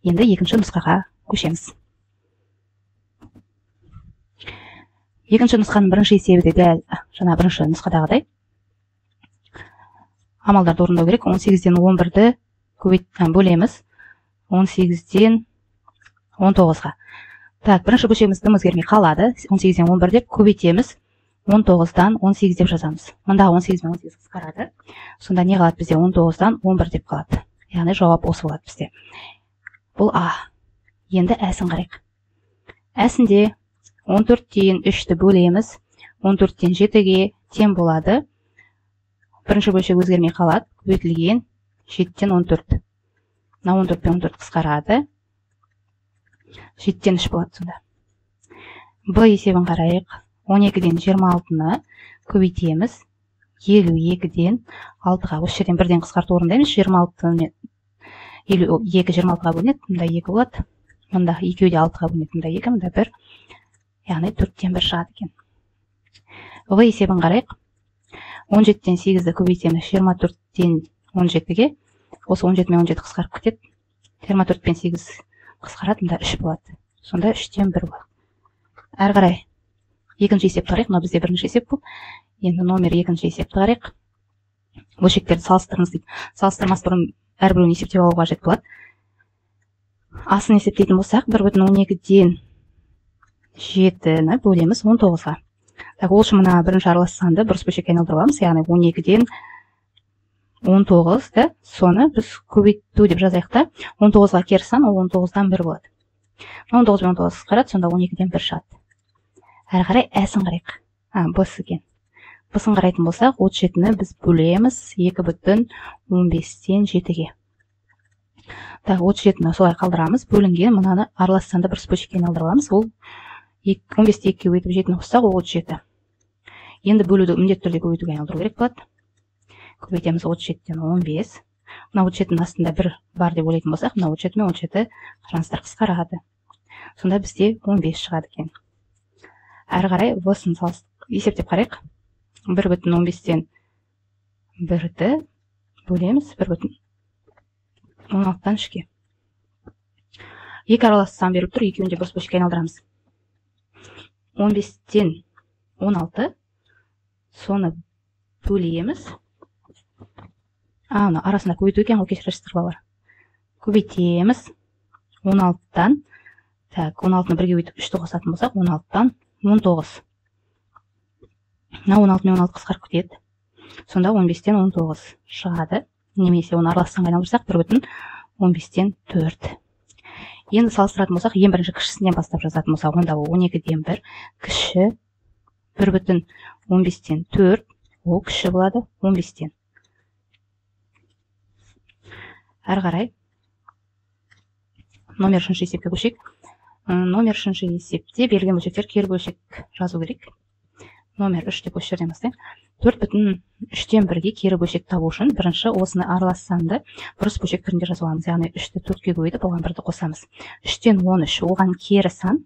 Енді екінші нұсқаға көшеміз. Екінші нұсқаның бірінші есебі де дәл жаңа бірінші нұсқадағыдай. Амалдарды орындау керек. 18-ден 11-ді бөлеміз. 18-ден 19-ға. Так, бірінші көшемізді өзгермей қалады. 18-ден 11 деп көбейтеміз. 19-дан 18 деп жазамыз. Мұнда 18 мен 18 қысқарады. Сонда не қалады бізде? 19-дан 11 деп қалады. Яғни жауап осы болады бізде. Бұл А. Енді әсін қарайық. Әсінде 14-тен 3-ті бөлеміз. 14-тен 7-ге тең болады. Бірінші бөлшек өзгермей қалады. Көбейтілген 7-тен 14. Мына 14 пен 14 қысқарады. 7-тен 3 болады сонда. Б есебін қарайық. 12-ден 26-ны көбейтеміз. 52-ден 6-ға. Осы жерден бірден қысқарту орындаймыз. 26-ны 52 26-ға бөлінеді. Мұнда 2 болады. Мұнда 2 де 6-ға бөлінеді. Мұнда 2, мұнда 1. Яғни 4-тен 1 шығады екен. В есебін қарайық. 17-тен 8-ді көбейтеміз. 24-тен 17-ге. Осы 17 мен 17 қысқарып кетеді. 24 пен 8 қысқарады. Мұнда 3 болады. Сонда 3-тен 1 болады. Әрі қарай екінші есеп қарайық. Мына бізде бірінші есеп бұл. Енді номер екінші есепті қарайық. Бөлшектерді салыстырыңыз дейді. Салыстырмас бұрын әрбіреуін есептеп алуға қажет болады. Асын есептейтін болсақ, 1,12-ден 7-ні бөлеміз 19-ға. Ол үшін мына бірінші аралас санды бұрыс бөлшекке айналдырып аламыз. Яғни 12-ден 19-ді соны біз көбейту деп жазайық та. 19-ға кері сан, ол 19-дан 1 болады. 19 мен 19 қысқарады, сонда 12-ден 1 шығады. Әрі қарай әсін қарайық. Б екен. Б-сын қарайтын болсақ, 37-ні біз бөлеміз 2,15-тен 7-ге. 37-ні солай қалдырамыз. Бөлінген мынаны аралас санды бұрыс бөлшекке айналдырып аламыз. Ол 15-ті 2-ге өйтіп 7-ні қоссақ, ол 37. Енді бөлуді міндетті түрде көбейтуге айналдыру керек болады. Көбейтеміз 37-тен 15. Мына 37-ның астында 1 бар деп ойлайтын болсақ, мына 37 мен 17 қараңыздар қысқарады. Сонда бізде 15 шығады екен. Әрі қарай В-сын есептеп қарайық. 1,15-тен 1-ді бөлеміз. 1,16-тан 3-ге. Екі аралас сан беріліп тұр, екеуінде бұрыс бөлшекке айналдырамыз. 15-тен 16 соны бөлеміз. Ана арасында көбейту екен, кешірерсіздер балалар. Көбейтеміз. 16-тан. Так, 16-ны бірге өйтіп 3-ті қосатын болсақ, 16-тан 19. Мына 16 мен 16 қысқарып кетеді. Сонда 15-тен 19 шығады. Немесе оны аралас санға айналдырсақ, 1,15-тен 4. Енді салыстыратын болсақ, ең бірінші кішісінен бастап жазатын болсақ, онда ол 12-ден 1, кіші 1,15-тен 4, ол кіші болады 15-тен. Әрі қарай номер 3-ші есепке көшейік. Номер 3-ші есепте берілген бөлшектер кері бөлшек жазу керек. Номер 3 деп осы жерден бастайық. 4,3-тен 1-ге кері бөлшек табу үшін бірінші осыны аралас санды бұрыс бөлшек түрінде жазыламыз. Яғни 3-ті 4-ге көбейтіп, оған 1-ді қосамыз. 3-тен 13, оған кері сан,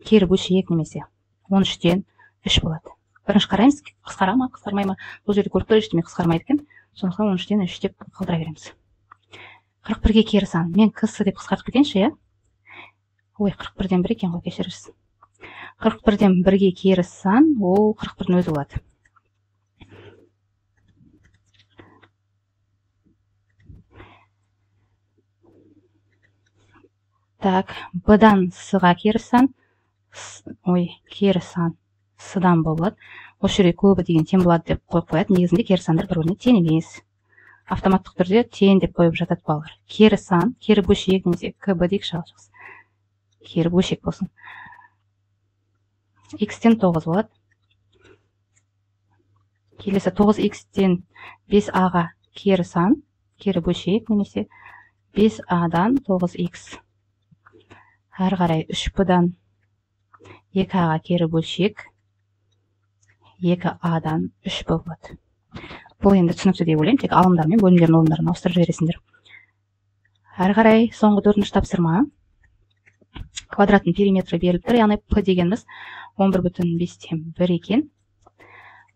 кері бөлшек немесе 13-тен 3 болады. Бірінші қараймыз, қысқара ма, қысқармай ма? Бұл жерде көріп тұр, ештеңе қысқармайды екен. Сондықтан 13-тен 3 деп қалдыра береміз. 41-ге кері сан. Мен кс деп қысқартып кетейінші, иә? Ой, 41-ден 1 екен ғой, кешірерсіз. 41-ден 1-ге кері сан, ол 41-дің өзі болады. Так, Б-дан С-ға кері сан, кері сан С-дан Б болады. Осы жерде көбі деген тең болады деп қойып қояды. Негізінде кері сандар бір-біріне тең емес. Автоматтық түрде тең деп қойып жатады балалар. Кері сан, кері бөлшек немесе КБ дейік шығыз. Кері бөлшек болсын. X-тен 9 болады. Келесі 9X-тен 5A-ға кері сан, кері бөлшек немесе 5A-дан 9X. Әрі қарай 3B-дан 2A-ға кері бөлшек, 2A-дан 3B болады. Бұл енді түсінікті деп ойлаймын, тек алымдар мен бөлімдердің орындарын ауыстырып жібересіңдер. Әрі қарай соңғы 4-ші тапсырма. Квадраттың периметрі беріліп тұр, яғни P дегеніміз 11,5-тен 1 екен.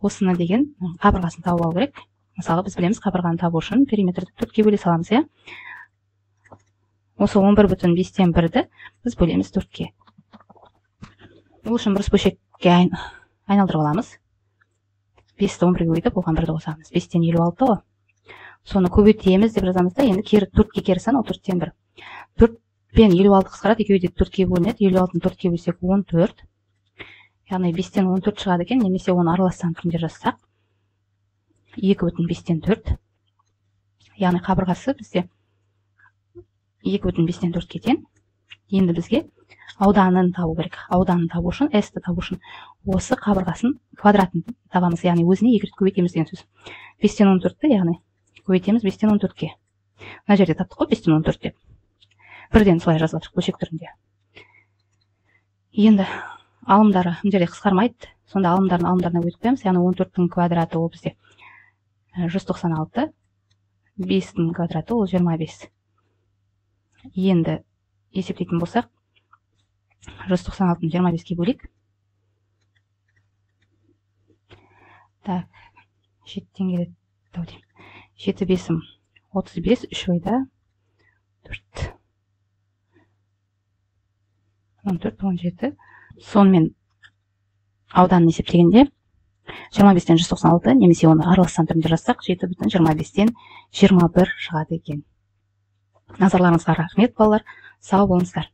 Осыны деген қабырғасын тауып алу керек. Мысалы, біз білеміз, қабырғаны табу үшін периметрді 4-ге бөле саламыз, иә? Осы 11,5-тен 1-ді біз бөлеміз 4-ке. Бұл үшін бұрыс бөлшекке айналдырып аламыз. 5-ті 11-ге көбейтіп, оған 1-ді қосамыз. 5-тен 56 ғой. Соны көбейтеміз деп жазамыз да, енді 4-ке кері сан, ол 4-тен 1. 4 пен 56 қысқарады, екеуі де 4-ке бөлінеді. 56-ны 4-ке бөлсек 14. Яғни 5-тен 14 шығады екен, немесе оны аралас сан түрінде жазсақ 2,5-тен 4. Яғни қабырғасы бізде 2,5-тен 4-ке тең. Енді бізге ауданын табу керек. Ауданын табу үшін, S-ті табу үшін осы қабырғасын квадратын табамыз, яғни өзіне 2 рет көбейтеміз деген сөз. 5-тен 14-ті, яғни көбейтеміз 5-тен 14-ке. Мына жерде таптық қой 5-тен 14 деп. Бірден солай жазып жатырмыз бөлшек түрінде. Енді алымдары мына жерде қысқармайды. Сонда алымдарына өтіп қоямыз. Яғни 14-тің квадраты ол бізде 196, 5-тің квадраты ол 25. Енді есептейтін болсақ, 196-ны 25-ке бөлейік. Так, 7-тен келеді. 7 5-ім 35, 3 ойда 4. 14, 17. Сонымен ауданын есептегенде 25-тен 196, немесе оны аралас сан түрінде жазсақ 7,25-тен 21 шығады екен. Назарларыңызға рахмет, балалар. Сау болыңыздар.